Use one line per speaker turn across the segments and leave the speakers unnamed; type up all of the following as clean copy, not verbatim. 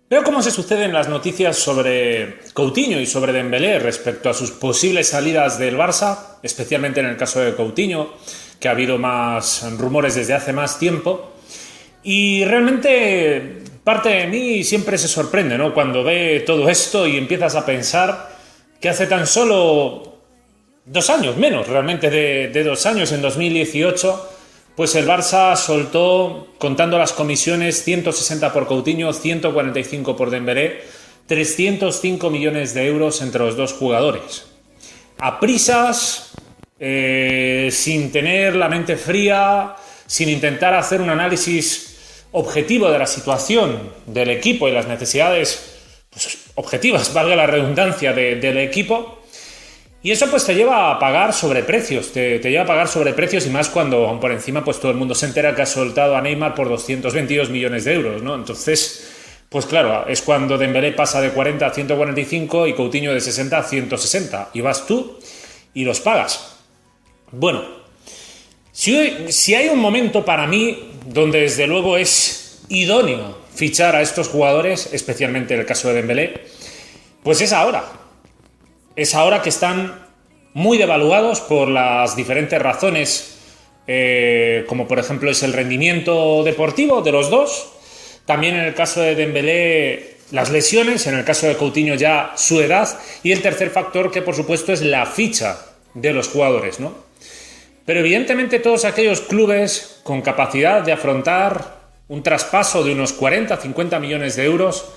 Veo cómo se suceden las noticias sobre Coutinho y sobre Dembélé respecto a sus posibles salidas del Barça, especialmente en el caso de Coutinho, que ha habido más rumores desde hace más tiempo. Y realmente parte de mí siempre se sorprende, ¿no?, cuando ve todo esto y empiezas a pensar que hace tan solo 2 años, menos realmente de 2 años, en 2018, pues el Barça soltó, contando las comisiones, 160 por Coutinho, 145 por Dembélé, 305 millones de euros entre los dos jugadores. A prisas, sin tener la mente fría, sin intentar hacer un análisis objetivo de la situación del equipo y las necesidades, pues, objetivas, valga la redundancia, del equipo. Y eso pues te lleva a pagar sobreprecios, te lleva a pagar sobreprecios, y más cuando aún por encima pues todo el mundo se entera que ha soltado a Neymar por 222 millones de euros, ¿no? Entonces, pues claro, es cuando Dembélé pasa de 40 a 145 y Coutinho de 60 a 160, y vas tú y los pagas. Bueno, si hay un momento para mí donde desde luego es idóneo fichar a estos jugadores, especialmente en el caso de Dembélé, pues es ahora. Es ahora que están muy devaluados por las diferentes razones, como por ejemplo es el rendimiento deportivo de los dos. También en el caso de Dembélé, las lesiones; en el caso de Coutinho ya su edad; y el tercer factor, que por supuesto es la ficha de los jugadores, ¿no? Pero evidentemente todos aquellos clubes con capacidad de afrontar un traspaso de unos 40-50 millones de euros,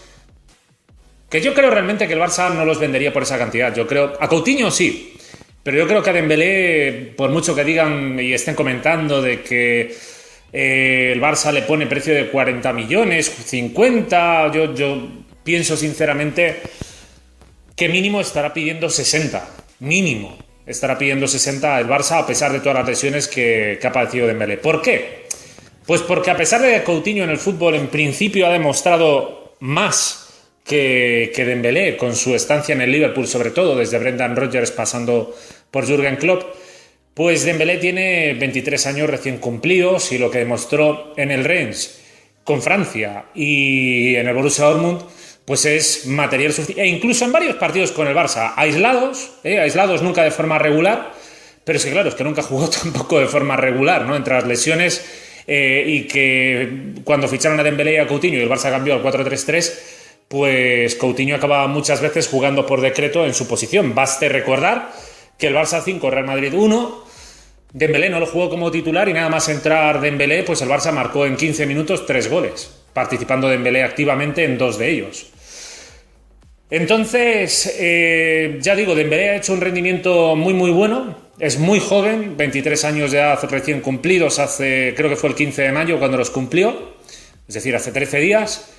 que yo creo realmente que el Barça no los vendería por esa cantidad. Yo creo, a Coutinho sí, pero yo creo que a Dembélé, por mucho que digan y estén comentando de que el Barça le pone precio de 40 millones, 50, yo pienso sinceramente que mínimo estará pidiendo 60, mínimo estará pidiendo 60 el Barça, a pesar de todas las lesiones que ha padecido Dembélé. ¿Por qué? Pues porque a pesar de que Coutinho en el fútbol en principio ha demostrado más que Dembélé, con su estancia en el Liverpool, sobre todo desde Brendan Rodgers pasando por Jürgen Klopp, pues Dembélé tiene 23 años recién cumplidos, y lo que demostró en el Rennes con Francia y en el Borussia Dortmund pues es material suficiente, e incluso en varios partidos con el Barça, aislados nunca de forma regular, pero es que claro, es que nunca jugó tampoco de forma regular, ¿no?, entre las lesiones, y que cuando ficharon a Dembélé y a Coutinho y el Barça cambió al 4-3-3, pues Coutinho acababa muchas veces jugando por decreto en su posición. Baste recordar que el Barça 5, Real Madrid 1, Dembélé no lo jugó como titular, y nada más entrar Dembélé, pues el Barça marcó en 15 minutos 3 goles, participando Dembélé activamente en 2 de ellos. Entonces, ya digo, Dembélé ha hecho un rendimiento muy muy bueno, es muy joven, 23 años de edad recién cumplidos, creo que fue el 15 de mayo cuando los cumplió, es decir, hace 13 días.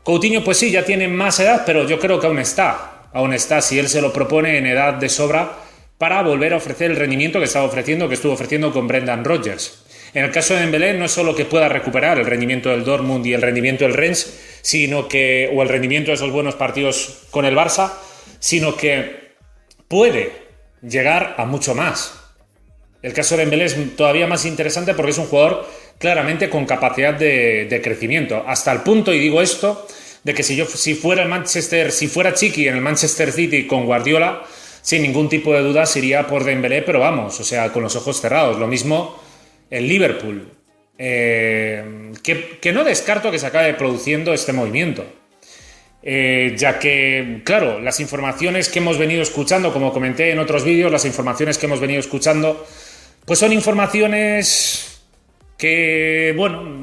Coutinho pues sí, ya tiene más edad, pero yo creo que aún está, si él se lo propone, en edad de sobra para volver a ofrecer el rendimiento que estuvo ofreciendo con Brendan Rodgers. En el caso de Dembélé, no es solo que pueda recuperar el rendimiento del Dortmund y el rendimiento del Rennes, o el rendimiento de esos buenos partidos con el Barça, sino que puede llegar a mucho más. El caso de Dembélé es todavía más interesante porque es un jugador claramente con capacidad de crecimiento, hasta el punto, y digo esto, de que si fuera Chiqui en el Manchester City con Guardiola, sin ningún tipo de dudas iría por Dembélé, pero vamos, o sea, con los ojos cerrados. Lo mismo el Liverpool, que no descarto que se acabe produciendo este movimiento, ya que, claro, las informaciones que hemos venido escuchando, como comenté en otros vídeos, las informaciones que hemos venido escuchando, pues son informaciones que, bueno,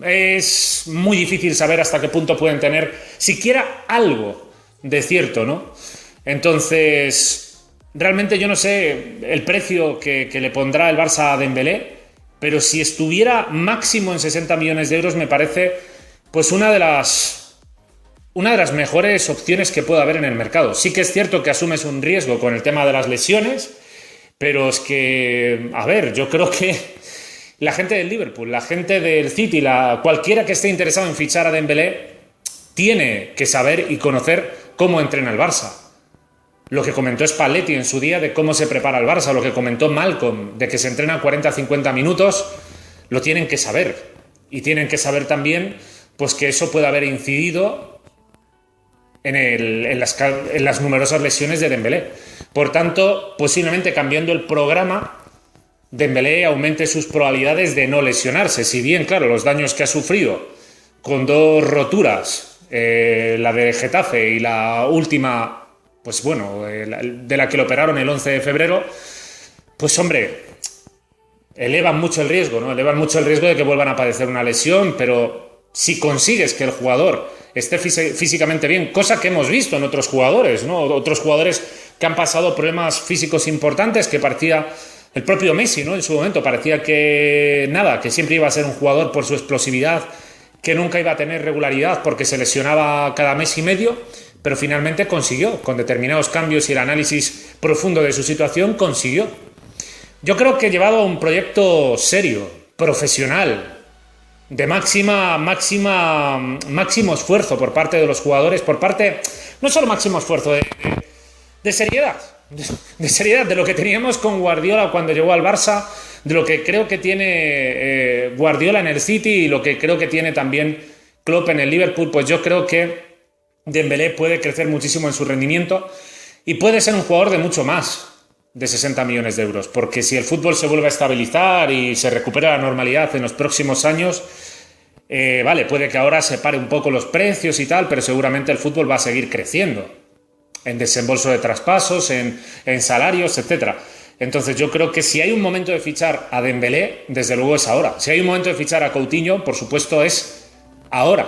es muy difícil saber hasta qué punto pueden tener siquiera algo de cierto, ¿no? Entonces, realmente yo no sé el precio que le pondrá el Barça a Dembélé, pero si estuviera máximo en 60 millones de euros, me parece pues una de las mejores opciones que puede haber en el mercado. Sí que es cierto que asumes un riesgo con el tema de las lesiones, pero es que, a ver, yo creo que la gente del Liverpool, la gente del City, cualquiera que esté interesado en fichar a Dembélé, tiene que saber y conocer cómo entrena el Barça. Lo que comentó Spalletti en su día de cómo se prepara el Barça, lo que comentó Malcolm de que se entrena 40-50 minutos, lo tienen que saber. Y tienen que saber también pues que eso puede haber incidido en las numerosas lesiones de Dembélé. Por tanto, posiblemente cambiando el programa, Dembélé aumente sus probabilidades de no lesionarse. Si bien, claro, los daños que ha sufrido con 2 roturas, la de Getafe y la última, pues bueno, de la que lo operaron el 11 de febrero, pues hombre, elevan mucho el riesgo, ¿no? Elevan mucho el riesgo de que vuelvan a padecer una lesión, pero si consigues que el jugador esté físicamente bien, cosa que hemos visto en otros jugadores, ¿no? Otros jugadores que han pasado problemas físicos importantes, que parecía el propio Messi, ¿no? En su momento parecía que nada, que siempre iba a ser un jugador por su explosividad, que nunca iba a tener regularidad porque se lesionaba cada mes y medio, pero finalmente consiguió, con determinados cambios y el análisis profundo de su situación, consiguió. Yo creo que llevado a un proyecto serio, profesional, de máximo esfuerzo por parte de los jugadores, por parte, no solo máximo esfuerzo, de seriedad, de seriedad, de lo que teníamos con Guardiola cuando llegó al Barça, de lo que creo que tiene Guardiola en el City y lo que creo que tiene también Klopp en el Liverpool. Pues yo creo que Dembélé puede crecer muchísimo en su rendimiento y puede ser un jugador de mucho más de 60 millones de euros, porque si el fútbol se vuelve a estabilizar y se recupera la normalidad en los próximos años, vale, puede que ahora se pare un poco los precios y tal, pero seguramente el fútbol va a seguir creciendo en desembolso de traspasos, en salarios, etcétera. Entonces yo creo que si hay un momento de fichar a Dembélé, desde luego es ahora. Si hay un momento de fichar a Coutinho, por supuesto es ahora.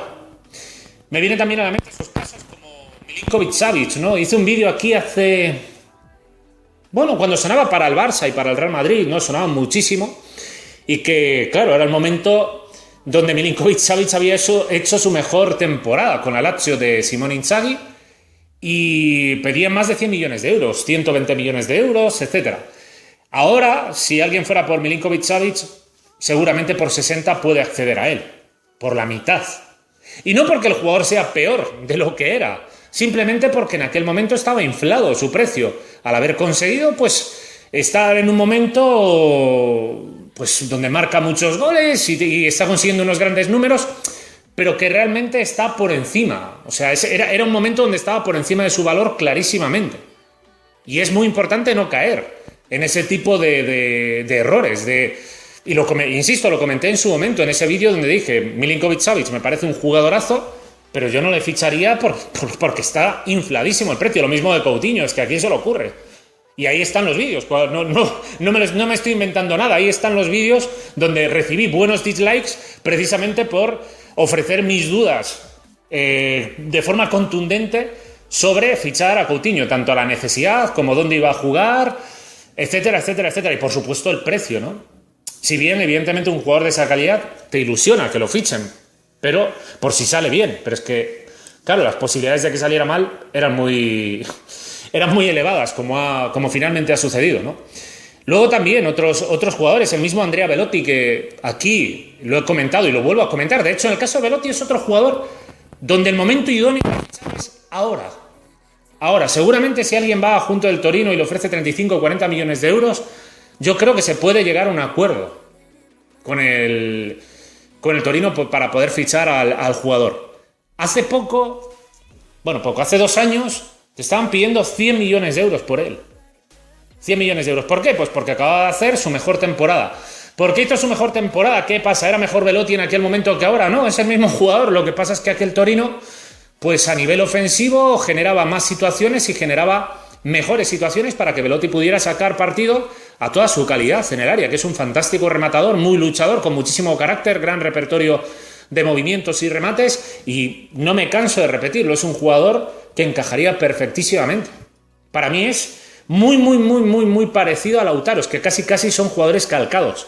Me viene también a la mente esos casos como Milinkovic-Savic, ¿no? Hice un vídeo aquí hace... Bueno, cuando sonaba para el Barça y para el Real Madrid, ¿no? Sonaba muchísimo. Y que, claro, era el momento donde Milinkovic-Savic había hecho su mejor temporada con la Lazio de Simone Inzaghi y pedían más de 100 millones de euros, 120 millones de euros, etc. Ahora, si alguien fuera por Milinkovic-Savic, seguramente por 60 puede acceder a él, por la mitad. Y no porque el jugador sea peor de lo que era, simplemente porque en aquel momento estaba inflado su precio, al haber conseguido, pues, estar en un momento, pues, donde marca muchos goles y está consiguiendo unos grandes números, pero que realmente está por encima. O sea, era un momento donde estaba por encima de su valor clarísimamente. Y es muy importante no caer en ese tipo de errores, insisto, lo comenté en su momento, en ese vídeo donde dije, Milinkovic-Savic me parece un jugadorazo, pero yo no le ficharía porque está infladísimo el precio. Lo mismo de Coutinho, es que a quién se le ocurre. Y ahí están los vídeos, no me estoy inventando nada, ahí están los vídeos donde recibí buenos dislikes precisamente por ofrecer mis dudas de forma contundente sobre fichar a Coutinho, tanto a la necesidad como dónde iba a jugar, etcétera, etcétera, etcétera. Y por supuesto el precio, ¿no? Si bien, evidentemente, un jugador de esa calidad te ilusiona que lo fichen, pero por si sale bien. Pero es que, claro, las posibilidades de que saliera mal eran muy elevadas, como finalmente ha sucedido, ¿no? Luego también otros jugadores, el mismo Andrea Belotti, que aquí lo he comentado y lo vuelvo a comentar. De hecho, en el caso de Belotti es otro jugador donde el momento idóneo es ahora. Ahora, seguramente si alguien va junto del Torino y le ofrece 35 o 40 millones de euros, yo creo que se puede llegar a un acuerdo con el Torino para poder fichar al jugador. Hace 2 años, te estaban pidiendo 100 millones de euros por él. 100 millones de euros. ¿Por qué? Pues porque acababa de hacer su mejor temporada. ¿Por qué hizo su mejor temporada? ¿Qué pasa? ¿Era mejor Belotti en aquel momento que ahora? No, es el mismo jugador. Lo que pasa es que aquel Torino, pues a nivel ofensivo, generaba más situaciones y generaba mejores situaciones para que Belotti pudiera sacar partido a toda su calidad en el área, que es un fantástico rematador, muy luchador, con muchísimo carácter, gran repertorio de movimientos y remates, y no me canso de repetirlo, es un jugador que encajaría perfectísimamente. Para mí es muy parecido a Lautaro, es que casi son jugadores calcados.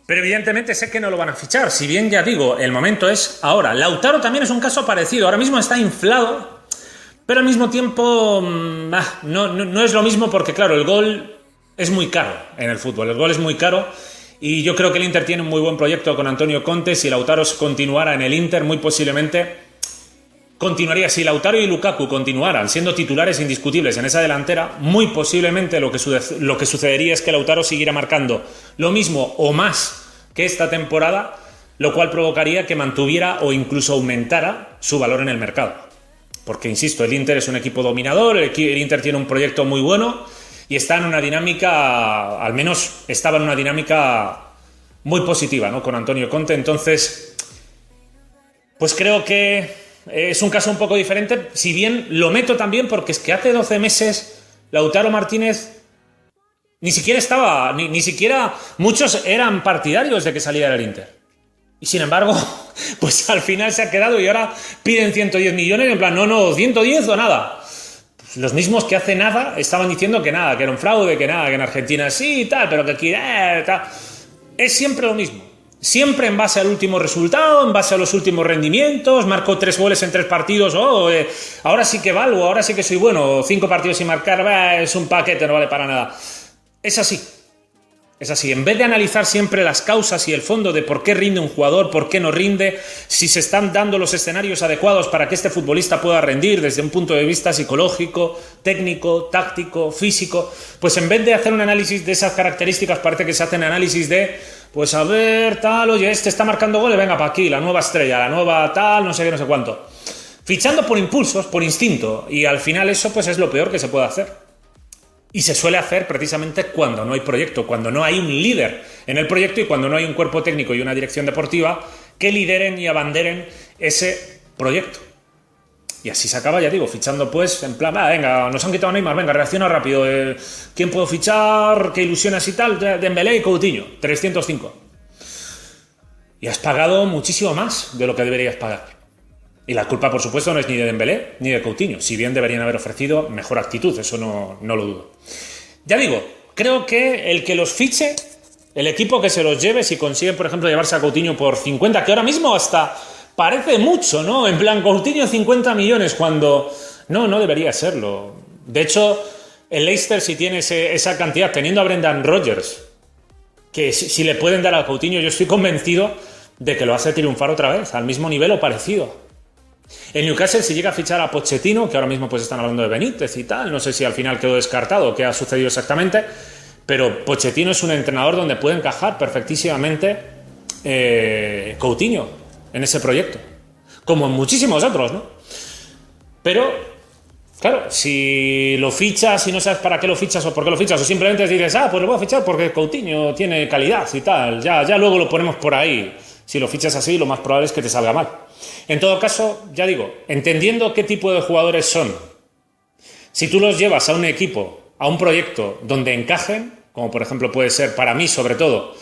Pero evidentemente sé que no lo van a fichar, si bien ya digo, el momento es ahora. Lautaro también es un caso parecido, ahora mismo está inflado, pero al mismo tiempo no es lo mismo porque, claro, el gol es muy caro en el fútbol, el gol es muy caro y yo creo que el Inter tiene un muy buen proyecto con Antonio Conte. Si Lautaro continuara en el Inter, muy posiblemente continuaría. Si Lautaro y Lukaku continuaran siendo titulares indiscutibles en esa delantera, muy posiblemente lo que sucedería es que Lautaro siguiera marcando lo mismo o más que esta temporada, lo cual provocaría que mantuviera o incluso aumentara su valor en el mercado. porque, insisto, el Inter es un equipo dominador, el Inter tiene un proyecto muy bueno y está en una dinámica, al menos estaba en una dinámica muy positiva, ¿no?, con Antonio Conte. Entonces, pues creo que es un caso un poco diferente, si bien lo meto también porque es que hace 12 meses Lautaro Martínez ni siquiera estaba, ni siquiera muchos eran partidarios de que saliera del Inter. Y sin embargo, pues al final se ha quedado y ahora piden 110 millones, en plan, no, 110 o nada. Pues los mismos que hace nada estaban diciendo que nada, que era un fraude, que nada, que en Argentina sí y tal, pero que aquí tal. Es siempre lo mismo. Siempre en base al último resultado, en base a los últimos rendimientos, marcó 3 goles en 3 partidos, ahora sí que valgo, ahora sí que soy bueno, 5 partidos sin marcar, es un paquete, no vale para nada. Es así. Es así, en vez de analizar siempre las causas y el fondo de por qué rinde un jugador, por qué no rinde, si se están dando los escenarios adecuados para que este futbolista pueda rendir desde un punto de vista psicológico, técnico, táctico, físico, pues en vez de hacer un análisis de esas características, parece que se hacen análisis de, pues a ver, tal, oye, este está marcando goles, venga, para aquí, la nueva estrella, la nueva tal, no sé qué, no sé cuánto. Fichando por impulsos, por instinto, y al final eso pues es lo peor que se puede hacer. Y se suele hacer precisamente cuando no hay proyecto, cuando no hay un líder en el proyecto y cuando no hay un cuerpo técnico y una dirección deportiva que lideren y abanderen ese proyecto. Y así se acaba, ya digo, fichando pues en plan, venga, nos han quitado a Neymar, venga, reacciona rápido, ¿quién puedo fichar? ¿Qué ilusiones y tal? Dembélé y Coutinho, 305. Y has pagado muchísimo más de lo que deberías pagar. Y la culpa, por supuesto, no es ni de Dembélé ni de Coutinho, si bien deberían haber ofrecido mejor actitud, eso no lo dudo. Ya digo, creo que el que los fiche, el equipo que se los lleve, si consiguen, por ejemplo, llevarse a Coutinho por 50, que ahora mismo hasta parece mucho, ¿no? En plan, Coutinho 50 millones, cuando no debería serlo. De hecho, el Leicester, si tiene esa cantidad, teniendo a Brendan Rodgers, que si le pueden dar a Coutinho, yo estoy convencido de que lo hace triunfar otra vez, al mismo nivel o parecido. El Newcastle, si llega a fichar a Pochettino, que ahora mismo pues están hablando de Benítez y tal, no sé si al final quedó descartado o qué ha sucedido exactamente, pero Pochettino es un entrenador donde puede encajar perfectísimamente Coutinho en ese proyecto, como en muchísimos otros, ¿no? Pero, claro, si lo fichas y no sabes para qué lo fichas o por qué lo fichas, o simplemente dices, pues lo voy a fichar porque Coutinho tiene calidad y tal, ya luego lo ponemos por ahí. Si lo fichas así, lo más probable es que te salga mal. En todo caso, ya digo, entendiendo qué tipo de jugadores son, si tú los llevas a un equipo, a un proyecto donde encajen, como por ejemplo puede ser para mí, sobre todo,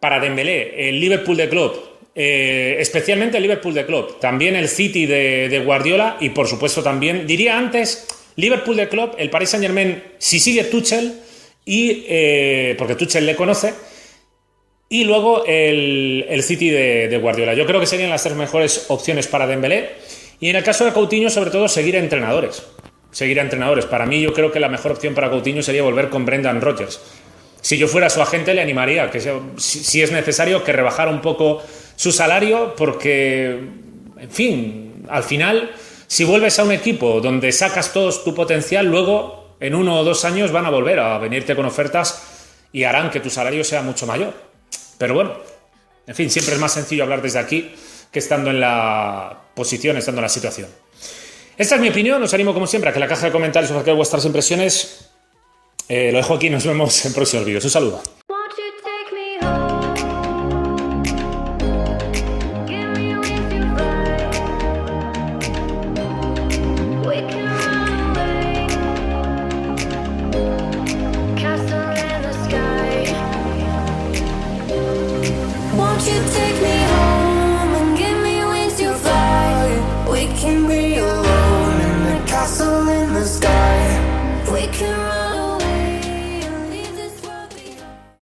para Dembélé, el Liverpool de Klopp, especialmente el Liverpool de Klopp, también el City de Guardiola y por supuesto también, diría antes, Liverpool de Klopp, el Paris Saint-Germain, si sigue Tuchel, porque Tuchel le conoce, y luego el City de Guardiola. Yo creo que serían las 3 mejores opciones para Dembélé. Y en el caso de Coutinho, sobre todo, seguir a entrenadores. Para mí, yo creo que la mejor opción para Coutinho sería volver con Brendan Rodgers. Si yo fuera su agente, le animaría, que si es necesario, que rebajara un poco su salario, porque, en fin, al final, si vuelves a un equipo donde sacas todo tu potencial, luego, en 1 o 2 años, van a volver a venirte con ofertas y harán que tu salario sea mucho mayor. Pero bueno, en fin, siempre es más sencillo hablar desde aquí que estando en la posición, estando en la situación. Esta es mi opinión, os animo como siempre a que en la caja de comentarios os saquéis vuestras impresiones. Lo dejo aquí, nos vemos en próximos vídeos. Un saludo.
Won't you take me home and give me wings to fly? We can be alone.